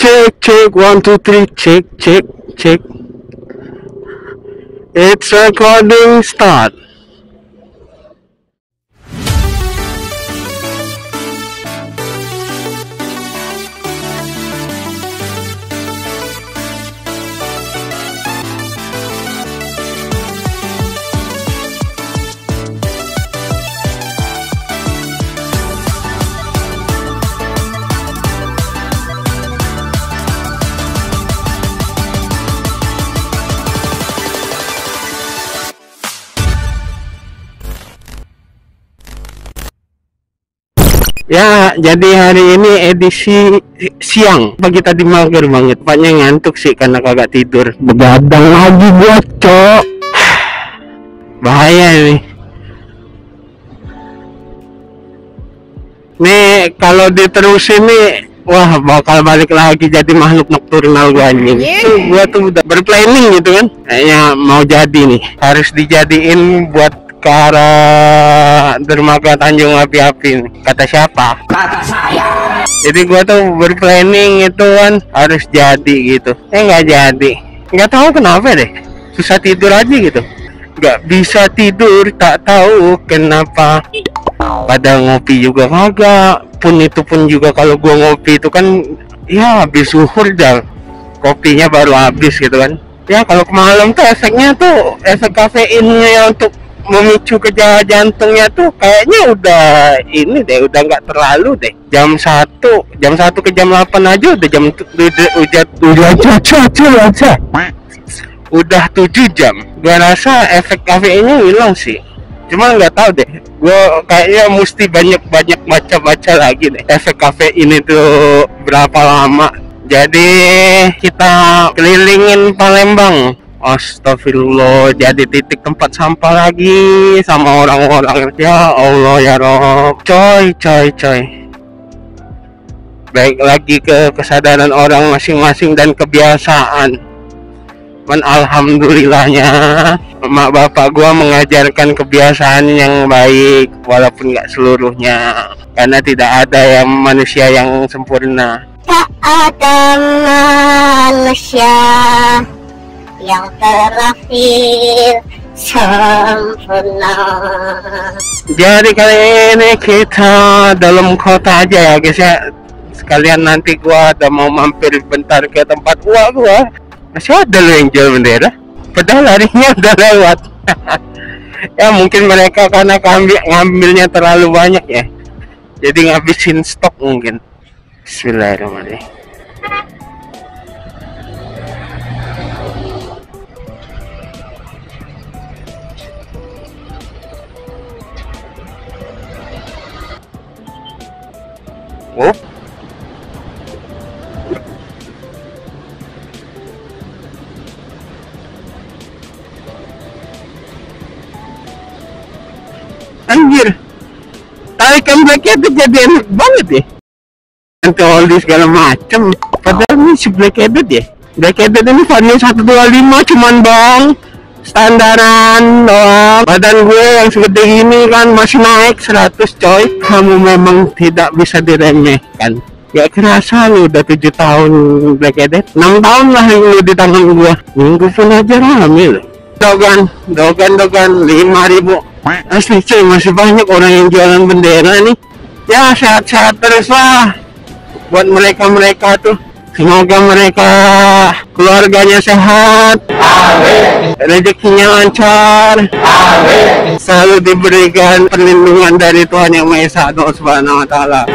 check, 1 2 3, check. It's recording, start. Ya, jadi hari ini edisi siang. Pagi tadi mager banget, tepatnya ngantuk sih karena kagak tidur. Begadang lagi gua, cok. Bahaya nih. Nih, kalau diterusin nih, wah bakal balik lagi jadi makhluk nokturnal gua anjing. Gua tuh udah berplanning gitu kan. Kayaknya mau jadi nih. Harus dijadiin buat ke arah dermaga Tanjung Api-Api. Kata siapa? Kata saya. Jadi gua tuh berplanning itu kan harus jadi gitu. Nggak jadi. Nggak tahu kenapa deh. Susah tidur aja gitu. Nggak bisa tidur, tak tahu kenapa. Pada ngopi juga kagak. Pun juga kalau gua ngopi itu kan ya habis zuhur dah. Kopinya baru habis gitu kan. Ya kalau malam tuh efeknya tuh efek kafeinnya untuk memicu kejala jantungnya tuh kayaknya udah ini deh, udah nggak terlalu deh. Jam 1 ke jam 8 aja udah udah 7 jam. Gua rasa efek kafeinnya hilang sih. Cuma nggak tahu deh. Gua kayaknya mesti banyak baca lagi deh. Efek kafein itu berapa lama. Jadi kita kelilingin Palembang. Astagfirullah, jadi titik tempat sampah lagi sama orang-orang. Ya Allah ya Rob. Coy. Baik lagi ke kesadaran orang masing-masing dan kebiasaan. Man, alhamdulillahnya emak bapak gua mengajarkan kebiasaan yang baik walaupun nggak seluruhnya, karena tidak ada yang manusia yang sempurna. Tak ada manusia yang terakhir sempurna. Jadi kali ini kita dalam kota aja ya guys ya. Sekalian nanti gua ada mau mampir bentar ke tempat gua. Masih ada loh yang jual bendera. Padahal harinya udah lewat. Ya mungkin mereka karena ngambilnya terlalu banyak ya. Jadi ngabisin stok mungkin. Bismillahirrahmanirrahim. Oh. Anjir. Tarikan Blackhead itu jadi enak banget ya. Anti segala macem. Padahal ini si Blackhead ya. Blackhead ini varian 125 cuman bang. Standaran doang. Badan gue yang segede gini kan masih naik 100 coy. Kamu memang tidak bisa diremehkan. Gak kerasa lu udah 7 tahun Blackhead. 6 tahun lah lu di tangan gue. Minggu pun aja rame loh. Dogan 5.000. Asli cuy, masih banyak orang yang jualan bendera nih. Ya sehat-sehat terus lah buat mereka tuh. Semoga mereka keluarganya sehat, rezekinya lancar, selalu diberikan perlindungan dari Tuhan Yang Maha Esa Subhanahu wa Ta'ala.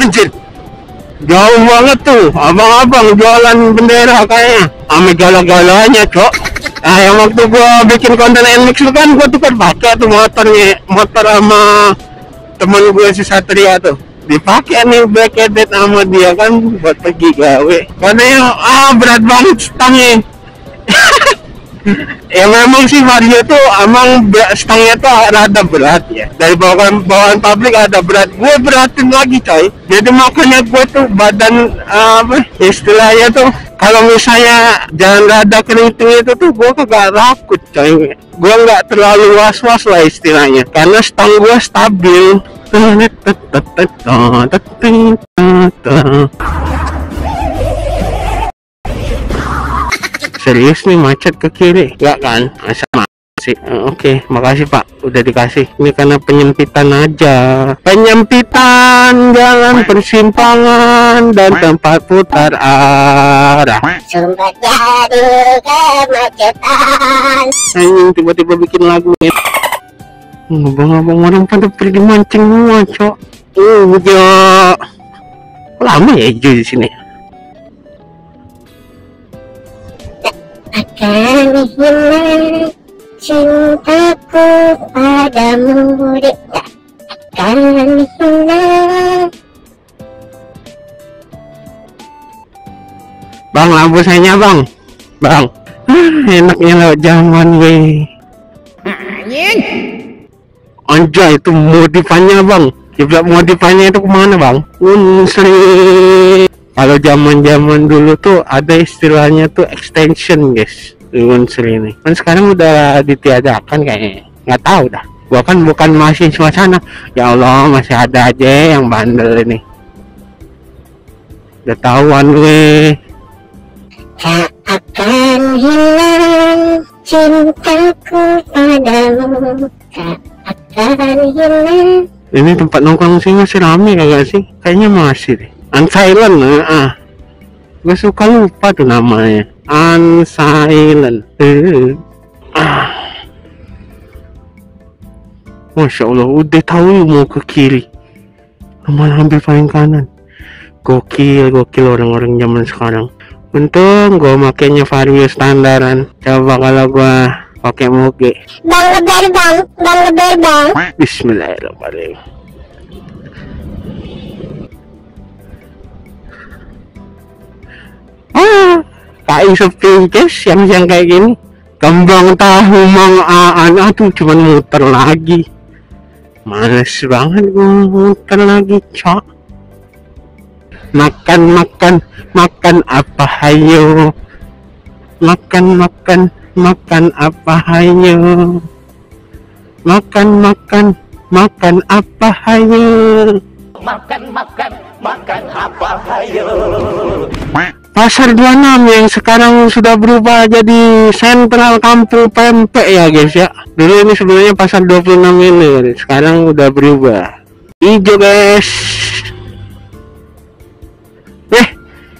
Anjir, jauh banget tuh abang-abang jualan bendera kayaknya. Ame gala-galanya cok. Yang waktu gua bikin konten NMAX itu kan gua tukar pakai tuh motor sama temen gue si Satria tuh. Dipakai nih Blackhead sama dia kan buat pergi gawe. Karena berat banget stangnya. Ya memang sih Vario tuh emang stangnya tuh rada berat ya. Dari bawaan pabrik ada berat. Gue beratin lagi coy. Jadi makanya gue tuh badan istilahnya tuh kalau misalnya jalan rada keriting itu tuh gue kagak rakut coy. Gue nggak terlalu was-was lah istilahnya. Karena stang gue stabil. Serius nih macet ke kiri, nggak kan? Sama sih. Oke, makasih Pak, udah dikasih. Ini karena penyempitan aja. Penyempitan jalan persimpangan dan tempat putar arah. Sumber jadi kemacetan. Anjing tiba-tiba bikin lagu ya. Abang-abang orang pada pergi mancing semua, Cok. Hijau. Lama ya hijau di sini. Akan hilang cintaku padamu, dek. Akan hilang. Bang, lampu saya bang. Bang. Enaknya lewat zaman weh. Anjay, itu modifannya bang. Coba modifannya itu kemana bang? Unsri. Kalau zaman dulu tuh ada istilahnya tuh extension guys. Unsri ini. Kan sekarang udah ditiadakan kayaknya. Nggak tahu dah. Gua kan bukan mahasiswa sana. Ya Allah, masih ada aja yang bandel ini. Udah tahuan weh. Tak akan hilang cintaku padamu. Tak akan hilang. Ini tempat nongkrong sih masih rame kagak sih? Kayaknya masih deh. Unsilent, gue suka lupa tuh namanya. Unsilent. Masya Allah, udah tahu mau ke kiri, malah ambil paling kanan. Gokil orang-orang zaman sekarang. Untung gue makainya Vario standaran. Coba kalau gue pakai moge. Bang lebar bang. Bismillahirrahmanirrahim. Kain sepi guys, siang-siang kayak gini. Kembang tahu mang aduh cuman muter lagi. Males banget gue muter lagi, Cok. Makan apa hayo? Makan apa hayo? Makan apa hayo? Makan apa hayo? Pasar 26 yang sekarang sudah berubah jadi sentral kampung pempek ya guys ya. Dulu ini sebenarnya pasar 26 ini, sekarang udah berubah. Hijau guys.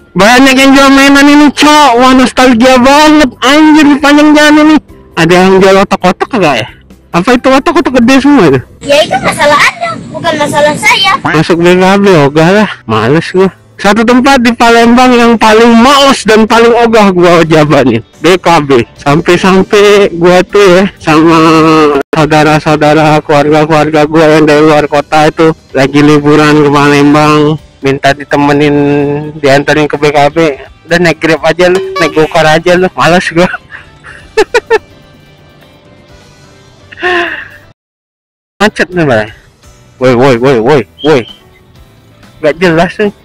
Banyak yang jual mainan ini, Cok. Wah, nostalgia banget. Anjir, di panjang jalan ini. Ada yang jual otak-otak kagak ya? Apa itu otak-otak gede semua itu? Ya itu masalah Anda, bukan masalah saya. Masuk BKB, ogah lah. Males gua. Satu tempat di Palembang yang paling males dan paling ogah gua jabanin, BKB. Sampai-sampai gua tuh ya sama saudara-saudara, keluarga-keluarga gua yang dari luar kota itu lagi liburan ke Palembang, minta ditemenin, diantarin ke BKB. Udah naik Grab aja lu, naik Gokar aja lu, males gua. Macet nih Bang. Woi. Gak jelas nih.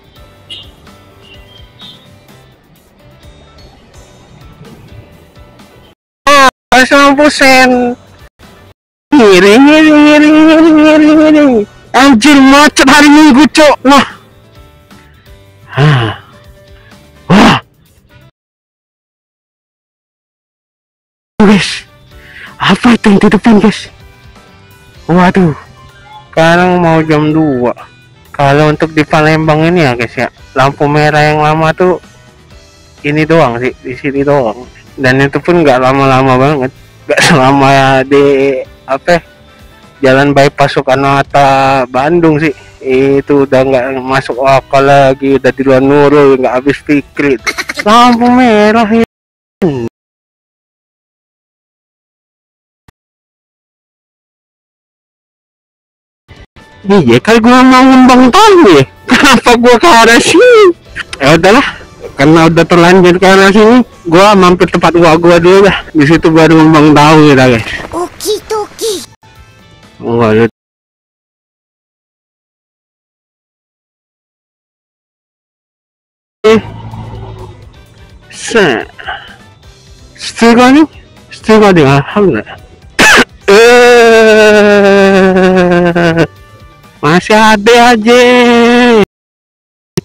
Lampu sen. Ngiring. Anjir, macet hari Minggu, Cok. Wah. Guys, apa itu yang di depan, guys? Waduh. Sekarang mau jam 2. Kalau untuk di Palembang ini ya, guys ya, lampu merah yang lama tuh ini doang sih, di sini doang. Dan itu pun nggak lama-lama banget, nggak selama di jalan bypass Soekarno-Hatta Bandung sih. Itu udah nggak masuk akal lagi, udah di luar Nurul, nggak habis pikir itu. Lampu merah ini. Iya, kalau gua mau ngembang tahu ya, kenapa gua ke arah sini? Ya udahlah, karena udah terlanjur ke arah sini, gua mampir tempat gua dulu dah. Di situ baru ngembang tahu ya guys. Oki. Enggak ada. Setengah nih, alhamdulillah. Masih ada aja.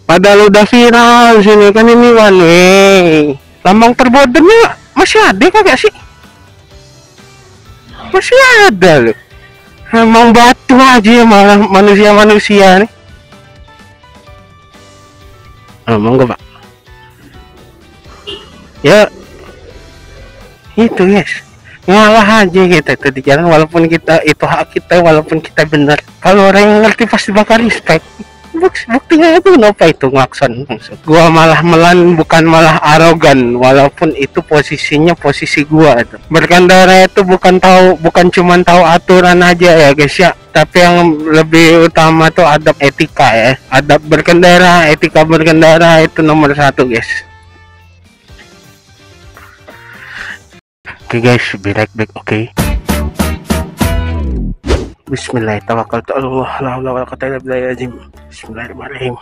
Padahal udah viral sini kan ini one way. Lambang perbodennya masih ada kagak sih? Masih ada loh. Emang batu aja ya malah manusia-manusia nih. Monggo Pak. Ya itu guys, ngalah aja kita itu di jalan, walaupun kita itu hak kita, walaupun kita benar. Kalau orang yang ngerti pasti bakal respect. Buktinya itu kenapa itu ngelakson. Gua malah bukan malah arogan, walaupun itu posisinya posisi gua itu. Berkendara itu bukan cuman tahu aturan aja ya guys ya, tapi yang lebih utama tuh adab etika ya. Adab berkendara, etika berkendara itu nomor 1 guys. Oke guys, be right back, oke. Bismillahirrahmanirrahim. Bismillahirrahmanirrahim.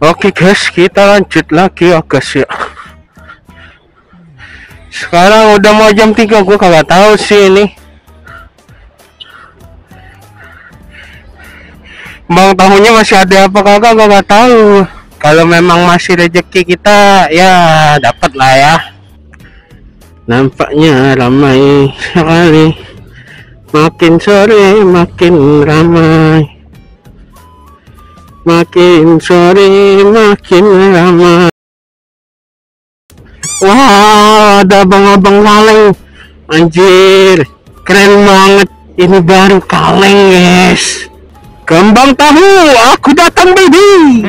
Oke guys, kita lanjut lagi ya guys ya. Sekarang udah mau jam 3, gua kagak tahu sih ini bang tahunya masih ada apa kagak, gua nggak tahu. Kalau memang masih rezeki kita ya dapat lah ya. Nampaknya ramai sekali. Makin sore makin ramai, makin sore makin ramai. Wah, ada abang-abang kaleng, anjir, keren banget. Ini baru kaleng guys, kembang tahu, aku datang baby.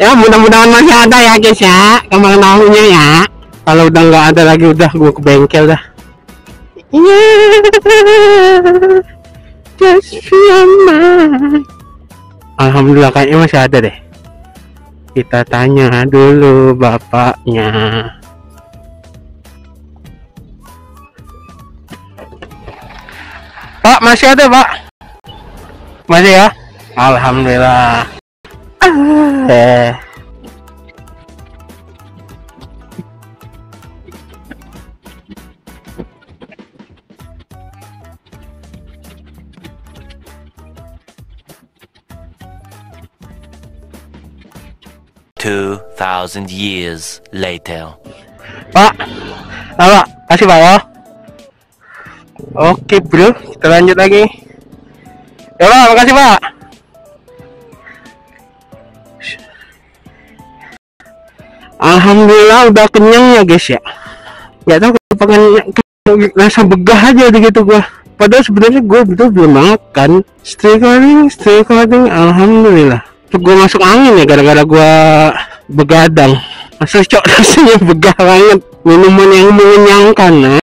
Ya mudah-mudahan masih ada ya guys ya, kembang tahunya ya. Kalau udah nggak ada lagi, udah gue ke bengkel dah. Just alhamdulillah kayaknya masih ada deh. Kita tanya dulu bapaknya. Pak, masih ada Pak? Masih ya? Alhamdulillah. 2,000 years later. Pak, kasih Pak ya. Oke bro, kita lanjut lagi. Ya Pak, makasih Pak. Alhamdulillah udah kenyang ya guys ya. Gak tau pengen rasa begah aja gitu gua. Padahal sebenarnya gua belum makan. Recording. Alhamdulillah. Gue masuk angin ya gara-gara gue begadang. Asal cok, rasanya begah banget. Minuman yang mengenyangkan nah.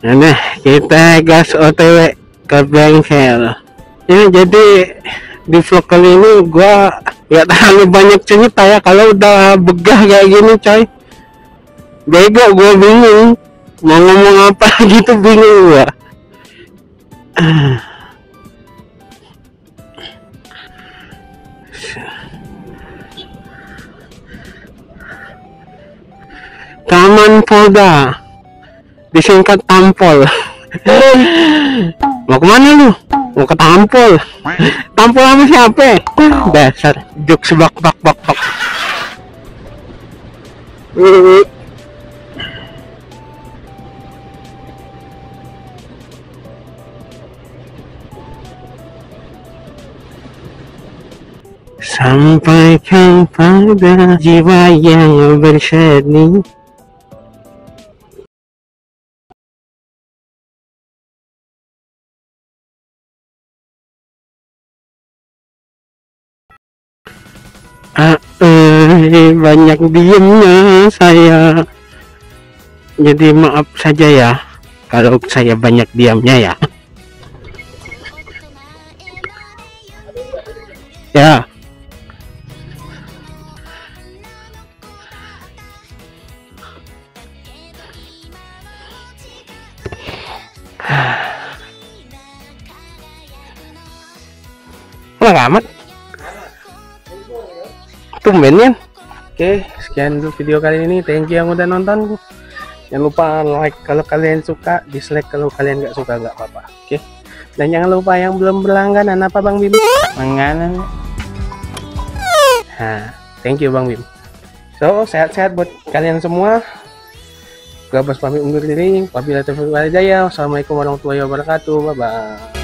Nah kita gas OTW ke bengkel ya. Jadi di vlog kali ini gue ya terlalu banyak cerita ya. Kalau udah begah kayak gini coy, bego, gue bingung mau ngomong apa gitu, bingung gue. Taman Polda, disingkat Tampol. Mau kemana lu? Mau ke Tampol? Tampol sama siapa? Dasar juk sebak bak. Sampaikan pada jiwa yang berseni. Banyak diemnya saya. Jadi maaf saja ya kalau saya banyak diamnya ya. Ya. Lama amat. Tumben ya. Oke, sekian dulu video kali ini. Thank you yang udah nonton. Jangan lupa like kalau kalian suka, dislike kalau kalian nggak suka, nggak apa-apa. Oke. Dan jangan lupa yang belum berlangganan apa Bang Bim? Langganan. Nah, thank you Bang Bim. So, sehat-sehat buat kalian semua. Gua Bos pamit undur diri. Wabillahi taufiq wal hidayah. Wassalamualaikum warahmatullahi wabarakatuh. Bye bye.